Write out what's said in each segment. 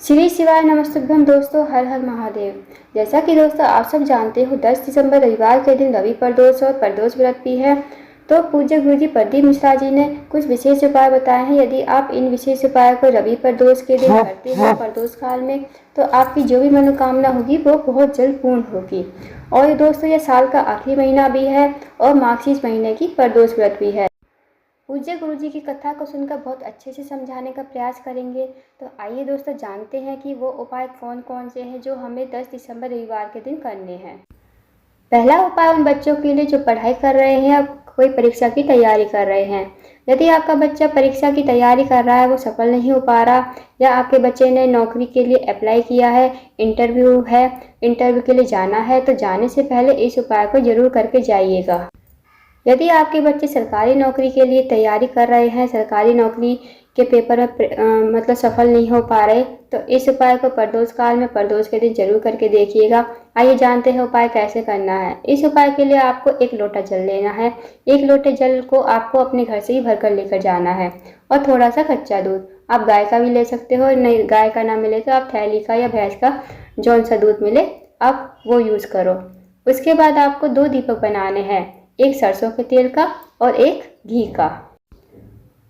श्री शिवाय नमस्तुभ्यम दोस्तों, हर हर महादेव। जैसा कि दोस्तों आप सब जानते हो, 10 दिसंबर रविवार के दिन रवि प्रदोष और प्रदोष व्रत भी है। तो पूज्य गुरुजी प्रदीप मिश्रा जी ने कुछ विशेष उपाय बताए हैं। यदि आप इन विशेष उपायों को रवि प्रदोष के दिन करते हैं प्रदोष काल में, तो आपकी जो भी मनोकामना होगी वो बहुत जल्द पूर्ण होगी। और दोस्तों, यह साल का आखिरी महीना भी है और मार्गशीर्ष महीने की प्रदोष व्रत भी है। पूज्य गुरुजी की कथा को सुनकर बहुत अच्छे से समझाने का प्रयास करेंगे। तो आइए दोस्तों, जानते हैं कि वो उपाय कौन कौन से हैं जो हमें 10 दिसंबर रविवार के दिन करने हैं। पहला उपाय उन बच्चों के लिए जो पढ़ाई कर रहे हैं या कोई परीक्षा की तैयारी कर रहे हैं। यदि आपका बच्चा परीक्षा की तैयारी कर रहा है, वो सफल नहीं हो पा रहा, या आपके बच्चे ने नौकरी के लिए अप्लाई किया है, इंटरव्यू के लिए जाना है, तो जाने से पहले इस उपाय को जरूर करके जाइएगा। यदि आपके बच्चे सरकारी नौकरी के लिए तैयारी कर रहे हैं, सरकारी नौकरी के पेपर में मतलब सफल नहीं हो पा रहे, तो इस उपाय को प्रदोष काल में प्रदोष के दिन जरूर करके देखिएगा। आइए जानते हैं उपाय कैसे करना है। इस उपाय के लिए आपको 1 लोटा जल लेना है। 1 लोटे जल को आपको अपने घर से ही भरकर लेकर जाना है, और थोड़ा सा कच्चा दूध, आप गाय का भी ले सकते हो, नहीं गाय का ना मिले तो आप थैली का या भैंस का जौन सा दूध मिले आप वो यूज़ करो। उसके बाद आपको 2 दीपक बनाने हैं, एक सरसों के तेल का और एक घी का।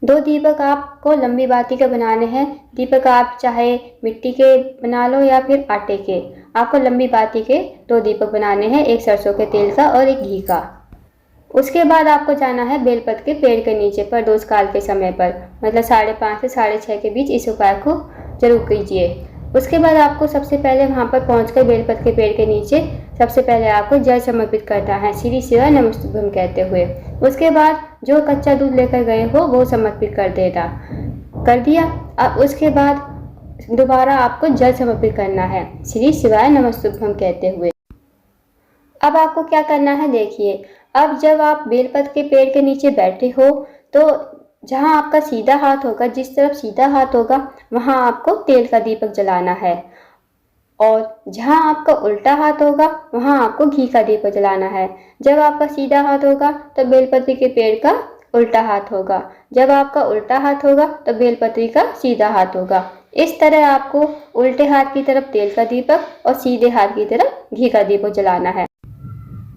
2 दीपक आपको लंबी बाती के बनाने हैं। दीपक आप चाहे मिट्टी के बना लो या फिर आटे के। आपको लंबी बाती के 2 दीपक बनाने हैं, एक सरसों के तेल का और एक घी का। उसके बाद आपको जाना है बेलपत्र के पेड़ के नीचे प्रदोष काल के समय पर, मतलब 5:30 से 6:30 के बीच इस उपाय को जरूर कीजिए। उसके बाद आपको सबसे पहले वहाँ पर पहुँचकर बेलपत्र के पेड़ के नीचे सबसे पहले आपको जल समर्पित करना है, श्री शिवाय नमस्तुभ्यम कहते हुए। उसके बाद जो कच्चा दूध लेकर गए हो वो समर्पित कर दिया। अब उसके बाद दोबारा आपको जल समर्पित करना है, श्री शिवाय नमस्तुभ्यम कहते हुए। अब आपको क्या करना है देखिए। अब जब आप बेलपत्र के पेड़ के नीचे बैठे हो, तो जहाँ आपका सीधा हाथ होगा, जिस तरफ सीधा हाथ होगा वहाँ आपको तेल का दीपक जलाना है, और जहाँ आपका उल्टा हाथ होगा वहाँ आपको घी का दीपक जलाना है। जब आपका सीधा हाथ होगा तो बेलपत्री के पेड़ का उल्टा हाथ होगा, जब आपका उल्टा हाथ होगा तो बेलपत्री का सीधा हाथ होगा। इस तरह आपको उल्टे हाथ की तरफ तेल का दीपक और सीधे हाथ की तरफ घी का दीपक जलाना है।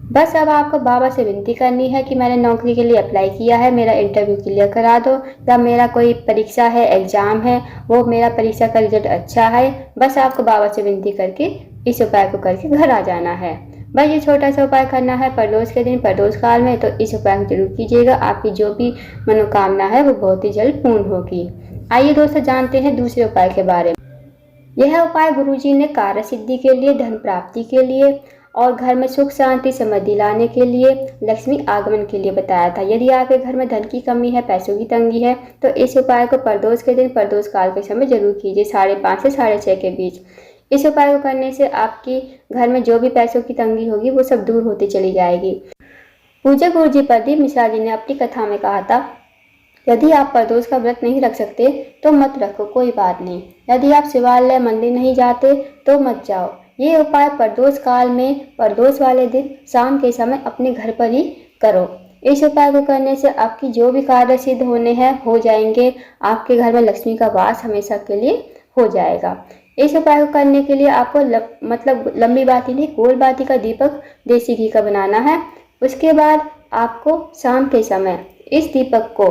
बस अब आपको बाबा से विनती करनी है कि मैंने नौकरी के लिए अप्लाई किया है, मेरा इंटरव्यू क्लियर करा दो, या मेरा कोई परीक्षा है, एग्जाम है, वो मेरा परीक्षा का रिजल्ट अच्छा है। बस आपको बाबा से विनती करके इस उपाय को करके घर आ जाना है। बस ये छोटा सा उपाय करना है प्रदोष के दिन प्रदोष काल में, तो इस उपाय को जरूर कीजिएगा। आपकी जो भी मनोकामना है वो बहुत ही जल्द पूर्ण होगी। आइए दोस्तों, जानते हैं दूसरे उपाय के बारे में। यह उपाय गुरुजी ने कार्य सिद्धि के लिए, धन प्राप्ति के लिए और घर में सुख शांति समृद्धि लाने के लिए, लक्ष्मी आगमन के लिए बताया था। यदि आपके घर में धन की कमी है, पैसों की तंगी है, तो इस उपाय को प्रदोष के दिन प्रदोष काल के समय जरूर कीजिए, 5:30 से 6:30 के बीच। इस उपाय को करने से आपकी घर में जो भी पैसों की तंगी होगी वो सब दूर होती चली जाएगी। पूज्य गुरुजी प्रदीप मिश्रा जी ने अपनी कथा में कहा था, यदि आप प्रदोष का व्रत नहीं रख सकते तो मत रखो, कोई बात नहीं। यदि आप शिवालय मंदिर नहीं जाते तो मत जाओ। ये उपाय प्रदोष काल में प्रदोष वाले दिन शाम के समय अपने घर पर ही करो। इस उपाय को करने से आपकी जो भी कार्य सिद्ध होने हैं हो जाएंगे। आपके घर में लक्ष्मी का वास हमेशा के लिए हो जाएगा। इस उपाय को करने के लिए आपको मतलब लंबी बाती नहीं, गोल बाती का दीपक देसी घी का बनाना है। उसके बाद आपको शाम के समय इस दीपक को,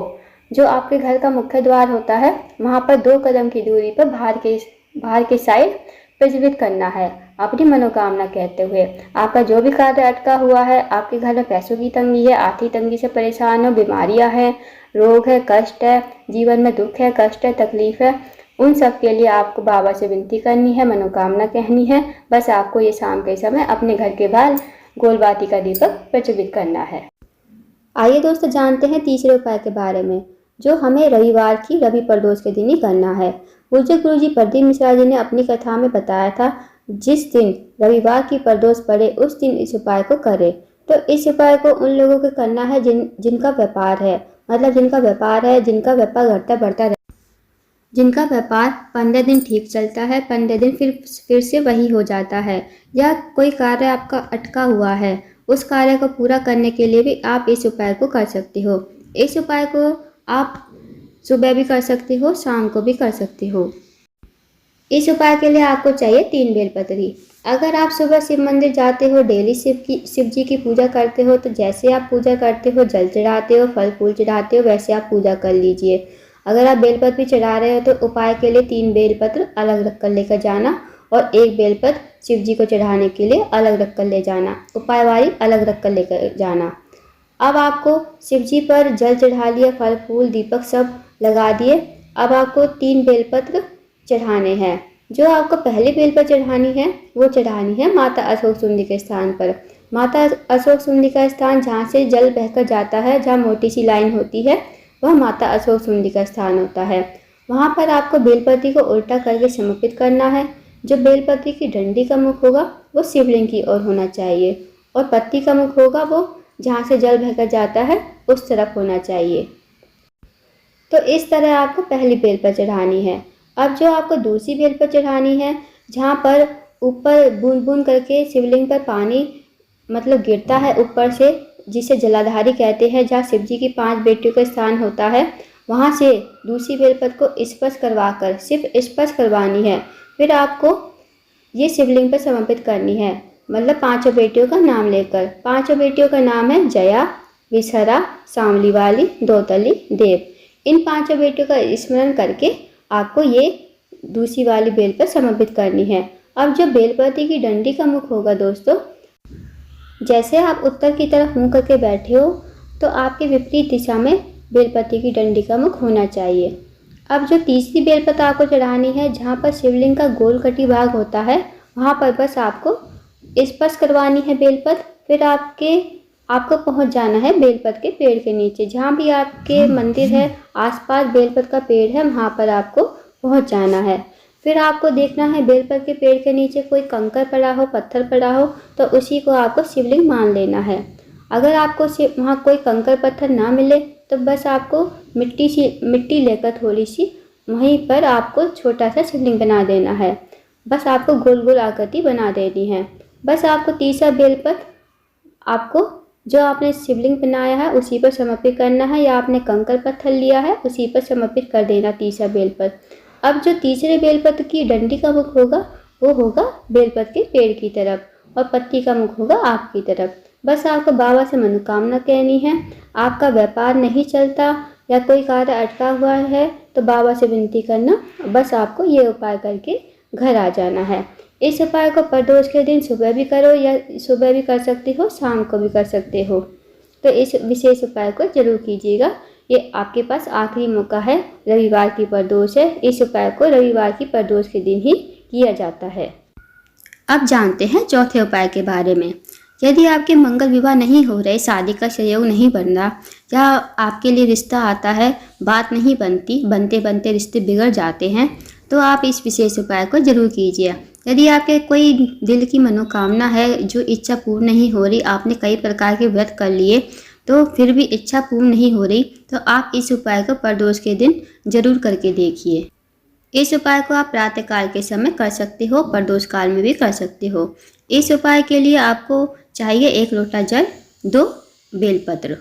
जो आपके घर का मुख्य द्वार होता है वहाँ पर 2 कदम की दूरी पर बाहर के साइड प्रज्वलित करना है, अपनी मनोकामना कहते हुए। आपका जो भी कार्य अटका हुआ है, आपके घर में पैसों की तंगी है, आर्थिक तंगी से परेशान हो, बीमारियां हैं, रोग है, कष्ट है, जीवन में दुख है, कष्ट है, तकलीफ है, उन सब के लिए आपको बाबा से विनती करनी है, मनोकामना कहनी है। बस आपको ये शाम के समय अपने घर के बाहर गोल बाती का दीपक प्रज्वलित करना है। आइए दोस्तों, जानते हैं तीसरे उपाय के बारे में, जो हमें रविवार की रवि प्रदोष के दिन ही करना है। पूज्य गुरुजी प्रदीप मिश्रा जी ने अपनी कथा में बताया था, जिस दिन रविवार की प्रदोष पड़े उस दिन इस उपाय को करें। तो इस उपाय को उन लोगों को करना है जिनका व्यापार है, मतलब जिनका व्यापार है, जिनका व्यापार घटता बढ़ता रहे, जिनका व्यापार 15 दिन ठीक चलता है, 15 दिन फिर से वही हो जाता है, या कोई कार्य आपका अटका हुआ है, उस कार्य को पूरा करने के लिए भी आप इस उपाय को कर सकते हो। इस उपाय को आप सुबह भी कर सकते हो, शाम को भी कर सकते हो। इस उपाय के लिए आपको चाहिए 3 बेलपत्री। अगर आप सुबह शिव मंदिर जाते हो, डेली शिव जी की पूजा करते हो, तो जैसे आप पूजा करते हो, जल चढ़ाते हो, फल फूल चढ़ाते हो, वैसे आप पूजा कर लीजिए। अगर आप बेलपत्र भी चढ़ा रहे हो तो उपाय के लिए 3 बेलपत्र अलग रख कर लेकर जाना और 1 बेलपत्र शिव जी को चढ़ाने के लिए अलग रख कर ले जाना। उपाय वाली अलग रख कर लेकर जाना। अब आपको शिव जी पर जल चढ़ा लिया, फल फूल दीपक सब लगा दिए। अब आपको 3 बेलपत्र चढ़ाने हैं। जो आपको पहली बेलपत्र चढ़ानी है वो चढ़ानी है माता अशोक सुंदी के स्थान पर। माता अशोक सुंदी का स्थान जहाँ से जल बहकर जाता है, जहाँ मोटी सी लाइन होती है, वह माता अशोक सुंदी का स्थान होता है। वहाँ पर आपको बेलपत्री को उल्टा करके समर्पित करना है। जो बेलपत्री की डंडी का मुख होगा वो शिवलिंग की ओर होना चाहिए और पत्ती का मुख होगा वो जहाँ से जल बहकर जाता है उस तरफ होना चाहिए। तो इस तरह आपको पहली बेलपत्र चढ़ानी है। अब जो आपको दूसरी बेलपत्र चढ़ानी है, जहाँ पर ऊपर बूंद बूंद करके शिवलिंग पर पानी मतलब गिरता है ऊपर से, जिसे जलाधारी कहते हैं, जहाँ शिव जी की 5 बेटियों का स्थान होता है, वहाँ से दूसरी बेलपत्र को स्पर्श करवाकर, सिर्फ स्पर्श करवानी है। फिर आपको ये शिवलिंग पर समर्पित करनी है, मतलब 5 बेटियों का नाम लेकर। 5 बेटियों का नाम है जया, विसरा, सांवली वाली, दौतली, देव। इन 5 बेटियों का स्मरण करके आपको ये दूसरी वाली बेल पर समर्पित करनी है। अब जब बेलपत्री की डंडी का मुख होगा दोस्तों, जैसे आप उत्तर की तरफ मुंह करके बैठे हो तो आपके विपरीत दिशा में बेलपत्री की डंडी का मुख होना चाहिए। अब जो तीसरी बेलपत्र आपको चढ़ानी है, जहाँ पर शिवलिंग का गोल कटी भाग होता है, वहाँ पर बस आपको स्पर्श करवानी है बेलपत्र। फिर आपको पहुँच जाना है बेलपत्र के पेड़ के नीचे। जहाँ भी आपके मंदिर है आसपास बेलपत्र का पेड़ है, वहाँ पर आपको पहुँच जाना है। फिर आपको देखना है बेलपत्र के पेड़ के नीचे कोई कंकर पड़ा हो, पत्थर पड़ा हो, तो उसी को आपको शिवलिंग मान लेना है। अगर आपको वहाँ कोई कंकर पत्थर ना मिले तो बस आपको मिट्टी लेकर थोड़ी सी वहीं पर आपको छोटा सा शिवलिंग बना देना है। बस आपको गोल गोल आकृति बना देनी है। बस आपको तीसरा बेलपत्र आपको जो आपने शिवलिंग बनाया है उसी पर समर्पित करना है, या आपने कंकर पत्थर लिया है उसी पर समर्पित कर देना तीसरा बेलपत्र। अब जो तीसरे बेलपत्र की डंडी का मुख होगा वो होगा बेलपत्र के पेड़ की तरफ और पत्ती का मुख होगा आपकी तरफ। बस आपको बाबा से मनोकामना कहनी है। आपका व्यापार नहीं चलता या कोई कार्य अटका हुआ है तो बाबा से विनती करना, बस आपको ये उपाय करके घर आ जाना है। इस उपाय को प्रदोष के दिन सुबह भी करो, या सुबह भी कर सकते हो, शाम को भी कर सकते हो। तो इस विशेष उपाय को जरूर कीजिएगा। ये आपके पास आखिरी मौका है, रविवार की प्रदोष है। इस उपाय को रविवार की प्रदोष के दिन ही किया जाता है। अब जानते हैं चौथे उपाय के बारे में। यदि आपके मंगल विवाह नहीं हो रहे, शादी का सहयोग नहीं बन रहा, या आपके लिए रिश्ता आता है बात नहीं बनती, बनते बनते रिश्ते बिगड़ जाते हैं, तो आप इस विशेष उपाय को जरूर कीजिए। यदि आपके कोई दिल की मनोकामना है जो इच्छा पूर्ण नहीं हो रही, आपने कई प्रकार के व्रत कर लिए तो फिर भी इच्छा पूर्ण नहीं हो रही, तो आप इस उपाय को प्रदोष के दिन जरूर करके देखिए। इस उपाय को आप प्रातःकाल के समय कर सकते हो, प्रदोष काल में भी कर सकते हो। इस उपाय के लिए आपको चाहिए 1 लोटा जल, 2 बेलपत्र।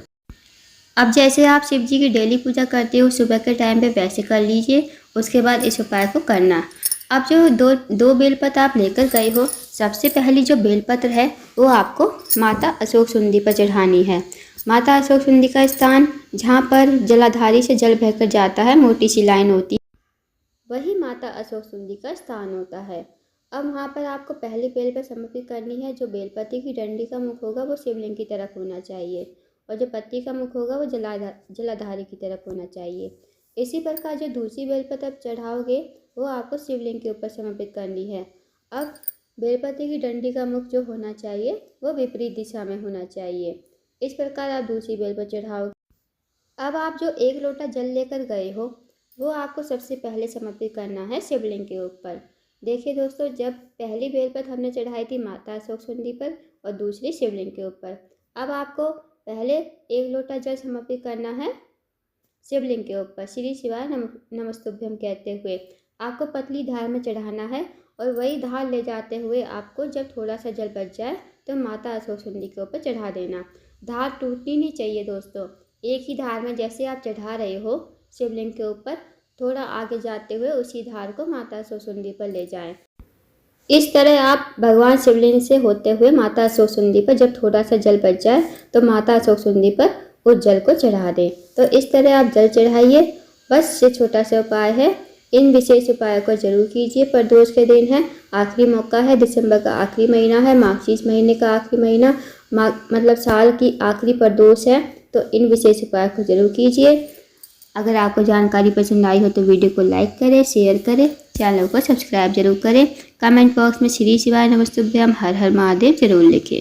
अब जैसे आप शिव जी की डेली पूजा करते हो सुबह के टाइम पे, वैसे कर लीजिए। उसके बाद इस उपाय को करना। अब जो दो बेलपत्र आप लेकर गए हो, सबसे पहली जो बेलपत्र है वो आपको माता अशोक सुंदी पर चढ़ानी है। माता अशोक सुंदी का स्थान जहाँ पर जलाधारी से जल बहकर जाता है, मोटी सी लाइन होती है, वही माता अशोक सुंदी का स्थान होता है। अब वहाँ पर आपको पहली बेल पर समर्पित करनी है। जो बेलपत्री की डंडी का मुख होगा वो शिवलिंग की तरफ होना चाहिए और जो पत्ती का मुख होगा वो जलाधारी की तरफ होना चाहिए। इसी प्रकार जो दूसरी बेलपत्र आप चढ़ाओगे वो आपको शिवलिंग के ऊपर समर्पित करनी है। अब बेलपत्री की डंडी का मुख जो होना चाहिए वो विपरीत दिशा में होना चाहिए। इस प्रकार आप दूसरी बेलपत्र चढ़ाओगे। अब आप जो 1 लोटा जल लेकर गए हो वो आपको सबसे पहले समर्पित करना है शिवलिंग के ऊपर। देखिए दोस्तों, जब पहली बेलपत्र हमने चढ़ाई थी माता अशोक सुंदी पर और दूसरी शिवलिंग के ऊपर। अब आपको पहले 1 लोटा जल समर्पित करना है शिवलिंग के ऊपर, श्री शिवाय नमस्तुभ्यम कहते हुए आपको पतली धार में चढ़ाना है। और वही धार ले जाते हुए आपको जब थोड़ा सा जल बच जाए तो माता अशोक सुंदी के ऊपर चढ़ा देना। धार टूटनी नहीं चाहिए दोस्तों। एक ही धार में जैसे आप चढ़ा रहे हो शिवलिंग के ऊपर, थोड़ा आगे जाते हुए उसी धार को माता सोसुंदी पर ले जाएं। इस तरह आप भगवान शिवलिंग से होते हुए माता सोसुंदी पर जब थोड़ा सा जल बच जाए तो माता सोसुंदी पर उस जल को चढ़ा दें। तो इस तरह आप जल चढ़ाइए। बस ये छोटा सा उपाय है, इन विशेष उपायों को जरूर कीजिए। प्रदोष के दिन है, आखिरी मौका है, दिसंबर का आखिरी महीना है, मार्गशीर्ष महीने का आखिरी महीना, मतलब साल की आखिरी प्रदोष है। तो इन विशेष उपायों को जरूर कीजिए। अगर आपको जानकारी पसंद आई हो तो वीडियो को लाइक करें, शेयर करें, चैनल को सब्सक्राइब जरूर करें। कमेंट बॉक्स में श्री शिवाय नमस्तुभ्यम हर हर महादेव जरूर लिखें।